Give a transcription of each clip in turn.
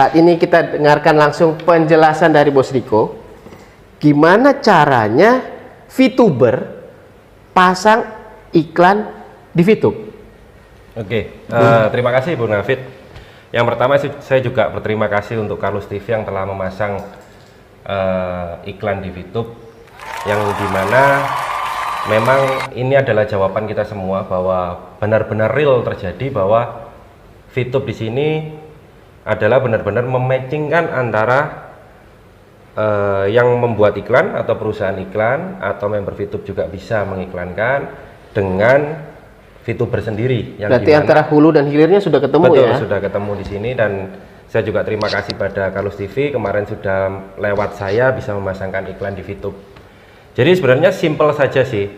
Saat ini kita dengarkan langsung penjelasan dari Bos Riko. Gimana caranya VTuber pasang iklan di VTube? Oke, terima kasih Bung Hafid. Yang pertama saya juga berterima kasih untuk Carlos TV yang telah memasang iklan di VTube, yang dimana memang ini adalah jawaban kita semua bahwa benar-benar real terjadi bahwa VTube di sini adalah benar-benar mematchingkan antara yang membuat iklan atau perusahaan iklan atau member VTube juga bisa mengiklankan dengan VTuber sendiri. Yang berarti antara hulu dan hilirnya sudah ketemu. Betul, ya? Sudah ketemu di sini, dan saya juga terima kasih pada Carlos TV kemarin sudah lewat saya bisa memasangkan iklan di VTube. Jadi sebenarnya simple saja sih.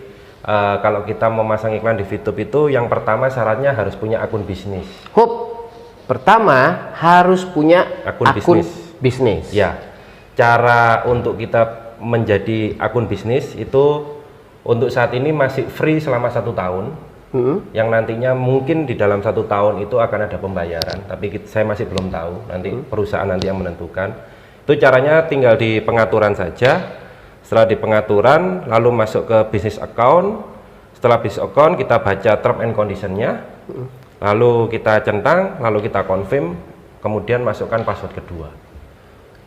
Kalau kita memasang iklan di VTube itu yang pertama syaratnya harus punya akun bisnis. Pertama harus punya akun bisnis. Ya. Cara untuk kita menjadi akun bisnis itu untuk saat ini masih free selama 1 tahun. Yang nantinya mungkin di dalam 1 tahun itu akan ada pembayaran, tapi saya masih belum tahu, nanti perusahaan nanti yang menentukan. Itu caranya tinggal di pengaturan saja. Setelah di pengaturan lalu masuk ke bisnis account. Setelah bisnis account kita baca term and conditionnya, lalu kita centang, lalu kita confirm, kemudian masukkan password kedua.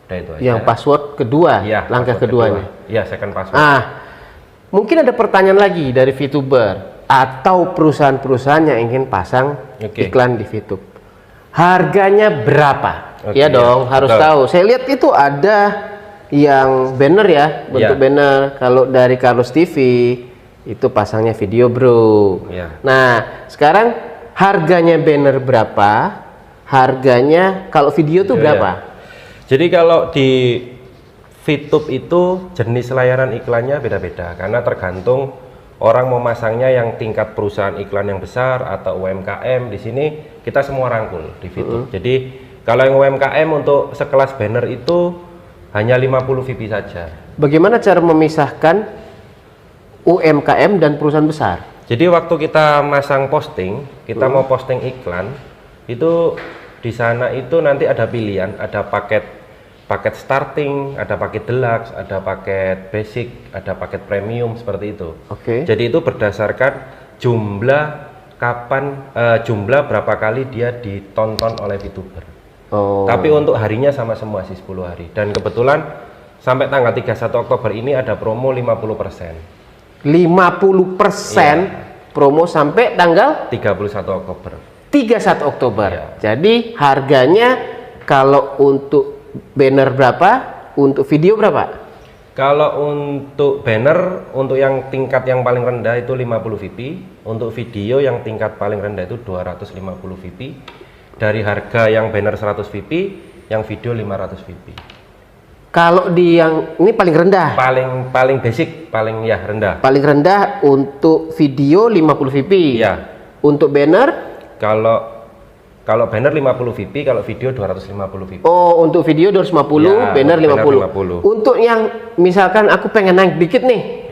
Udah itu aja. Yang password kedua, ya, langkah keduanya. Ya, second password. Mungkin ada pertanyaan lagi dari VTuber atau perusahaan-perusahaan yang ingin pasang iklan di VTube. Harganya berapa? Ya dong, harus tahu. Saya lihat itu ada yang banner ya, bentuk banner. Kalau dari Carlos TV itu pasangnya video bro. Nah, sekarang harganya banner berapa? Harganya kalau video tuh berapa? Jadi kalau di VTube itu jenis layanan iklannya beda-beda karena tergantung orang mau masangnya yang tingkat perusahaan iklan yang besar atau UMKM. Di sini kita semua rangkul di VTube. Jadi kalau yang UMKM untuk sekelas banner itu hanya 50 VP saja. Bagaimana cara memisahkan UMKM dan perusahaan besar? Jadi waktu kita masang posting, kita mau posting iklan, itu di sana itu nanti ada pilihan, ada paket starting, ada paket deluxe, ada paket basic, ada paket premium seperti itu. Jadi itu berdasarkan jumlah berapa kali dia ditonton oleh VTuber. Tapi untuk harinya sama semua sih 10 hari. Dan kebetulan sampai tanggal 31 Oktober ini ada promo 50%. 50% promo sampai tanggal 31 Oktober. 31 Oktober. Jadi harganya kalau untuk banner berapa, untuk video berapa? Kalau untuk banner, untuk yang tingkat yang paling rendah itu 50 VP, untuk video yang tingkat paling rendah itu 250 VP. Dari harga yang banner 100 VP, yang video 500 VP. Kalau di yang ini paling rendah? Paling basic, paling rendah. Paling rendah untuk video 50 VP. Ya. Untuk banner? Kalau banner 50 VP, kalau video 250 VP. Untuk video 250, banner 50. Untuk yang misalkan aku pengen naik dikit nih.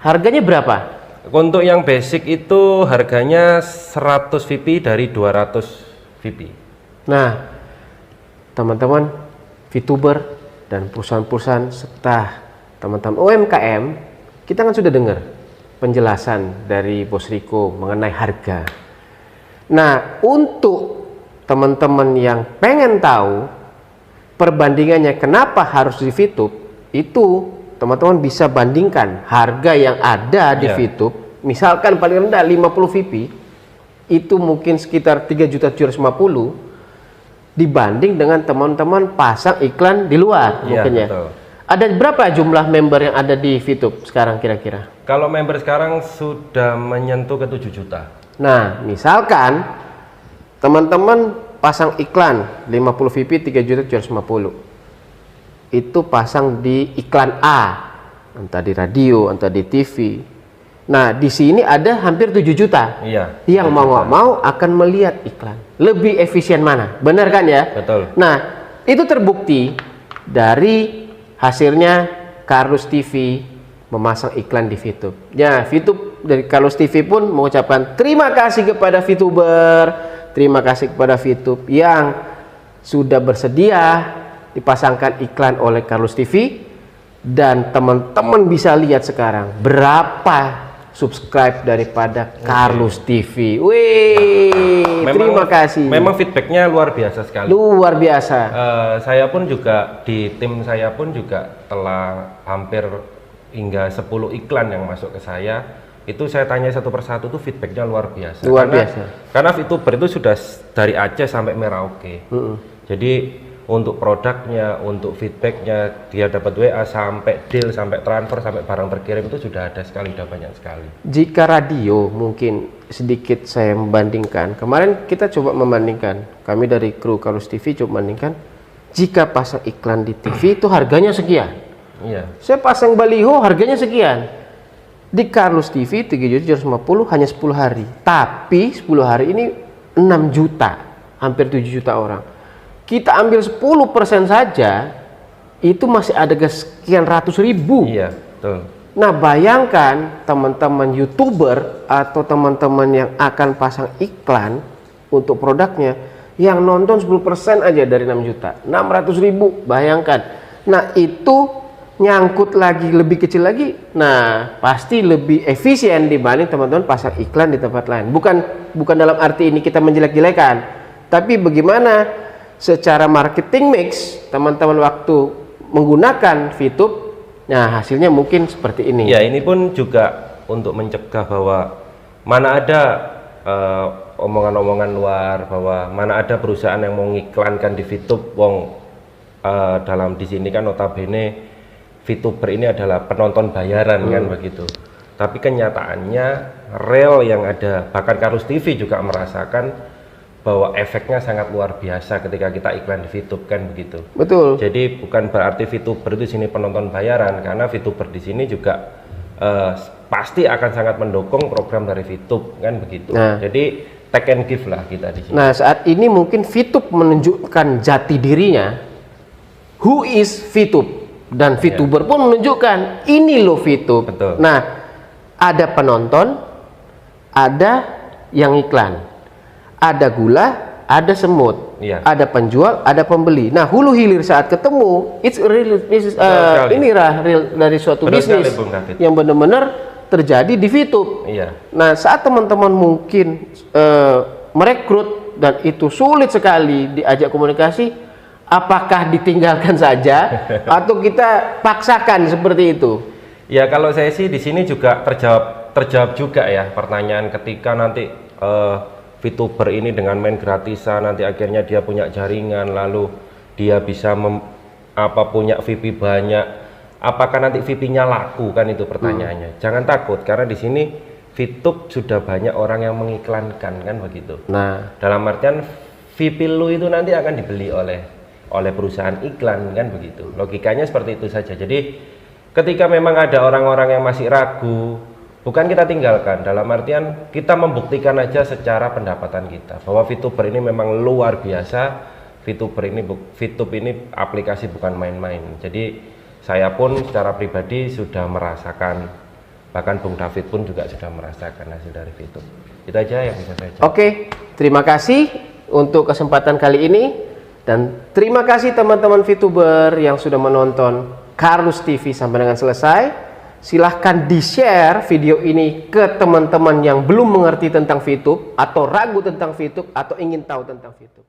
Harganya berapa? Untuk yang basic itu harganya 100 VP dari 200 VP. Nah, teman-teman VTuber dan perusahaan-perusahaan serta teman-teman UMKM, kita kan sudah dengar penjelasan dari Bos Riko mengenai harga. Nah, untuk teman-teman yang pengen tahu perbandingannya kenapa harus di VTube, itu teman-teman bisa bandingkan harga yang ada di VTube. Misalkan paling rendah 50 VP, itu mungkin sekitar 3.750.000 dibanding dengan teman-teman pasang iklan di luar mungkinnya. Ada berapa jumlah member yang ada di VTube sekarang kira-kira? Kalau member sekarang sudah menyentuh ke 7 juta. Nah, misalkan teman-teman pasang iklan 50 VP 3.750.000. Itu pasang di iklan A, entah di radio, entah di TV. Nah, di sini ada hampir 7 juta. Yang mau nggak mau akan melihat iklan. Lebih efisien mana? Benar kan ya? Betul. Nah, itu terbukti dari hasilnya Carlos TV memasang iklan di VTube. Ya, VTube dari Carlos TV pun mengucapkan terima kasih kepada VTuber, terima kasih kepada VTube yang sudah bersedia dipasangkan iklan oleh Carlos TV, dan teman-teman bisa lihat sekarang berapa subscribe daripada Carlos TV. Wih, terima kasih. Memang feedbacknya luar biasa sekali. Luar biasa. Saya pun juga di tim saya pun juga telah hampir hingga 10 iklan yang masuk ke saya. Itu saya tanya satu persatu tuh feedbacknya luar biasa. Karena VTuber itu sudah dari Aceh sampai Merauke. Jadi untuk produknya, untuk feedbacknya, dia dapat WA sampai deal, sampai transfer, sampai barang terkirim itu sudah ada sekali, sudah banyak sekali. Jika radio mungkin sedikit saya membandingkan, kemarin kita coba membandingkan, kami dari kru Carlos TV coba membandingkan, jika pasang iklan di TV itu harganya sekian. Iya. Saya pasang baliho harganya sekian. Di Carlos TV 3.750 hanya 10 hari, tapi 10 hari ini 6 juta, hampir 7 juta orang. Kita ambil 10% saja, itu masih ada sekian ratus ribu. Iya, betul. Nah, bayangkan teman-teman YouTuber atau teman-teman yang akan pasang iklan untuk produknya, yang nonton 10% aja dari 6 juta, 600 ribu, bayangkan. Nah, itu nyangkut lagi, lebih kecil lagi, nah pasti lebih efisien dibanding teman-teman pasang iklan di tempat lain. Bukan dalam arti ini kita menjelek-jelekan, tapi bagaimana secara marketing mix teman-teman waktu menggunakan VTube, nah hasilnya mungkin seperti ini. Ya, ini pun juga untuk mencegah bahwa mana ada omongan-omongan luar, bahwa mana ada perusahaan yang mau ngiklankan di VTube, dalam di sini kan notabene VTuber ini adalah penonton bayaran kan begitu. Tapi kenyataannya real yang ada, bahkan Carlos TV juga merasakan bahwa efeknya sangat luar biasa ketika kita iklan di VTube kan begitu. Betul. Jadi bukan berarti VTuber itu sini penonton bayaran, karena VTuber di sini juga pasti akan sangat mendukung program dari VTube kan begitu. Nah, jadi take and give lah kita di sini. Nah, saat ini mungkin VTube menunjukkan jati dirinya. Who is VTube? Dan VTuber pun menunjukkan ini loh VTube. Betul. Nah, ada penonton, ada yang iklan. Ada gula, ada semut, ada penjual, ada pembeli. Nah, hulu hilir saat ketemu, it's real business. Inilah real dari suatu bisnis yang benar-benar terjadi di VTube. Nah, saat teman-teman mungkin merekrut dan itu sulit sekali diajak komunikasi, apakah ditinggalkan saja atau kita paksakan seperti itu? Ya, kalau saya sih di sini juga terjawab juga ya pertanyaan ketika nanti VTuber ini dengan main gratisan, nanti akhirnya dia punya jaringan, lalu dia bisa punya VIP banyak, apakah nanti VIP-nya laku, kan itu pertanyaannya. Jangan takut, karena di sini VTube sudah banyak orang yang mengiklankan kan begitu. Nah, dalam artian VIP lu itu nanti akan dibeli oleh perusahaan iklan kan begitu. Logikanya seperti itu saja. Jadi ketika memang ada orang-orang yang masih ragu, bukan kita tinggalkan, dalam artian kita membuktikan aja secara pendapatan kita bahwa VTuber ini memang luar biasa. VTube ini aplikasi bukan main-main. Jadi saya pun secara pribadi sudah merasakan, bahkan Bung David pun juga sudah merasakan hasil dari VTube. Itu aja yang bisa saya jawab. Oke, terima kasih untuk kesempatan kali ini, dan terima kasih teman-teman VTuber yang sudah menonton Carlos TV sampai dengan selesai. Silahkan di-share video ini ke teman-teman yang belum mengerti tentang VTube, atau ragu tentang VTube, atau ingin tahu tentang VTube.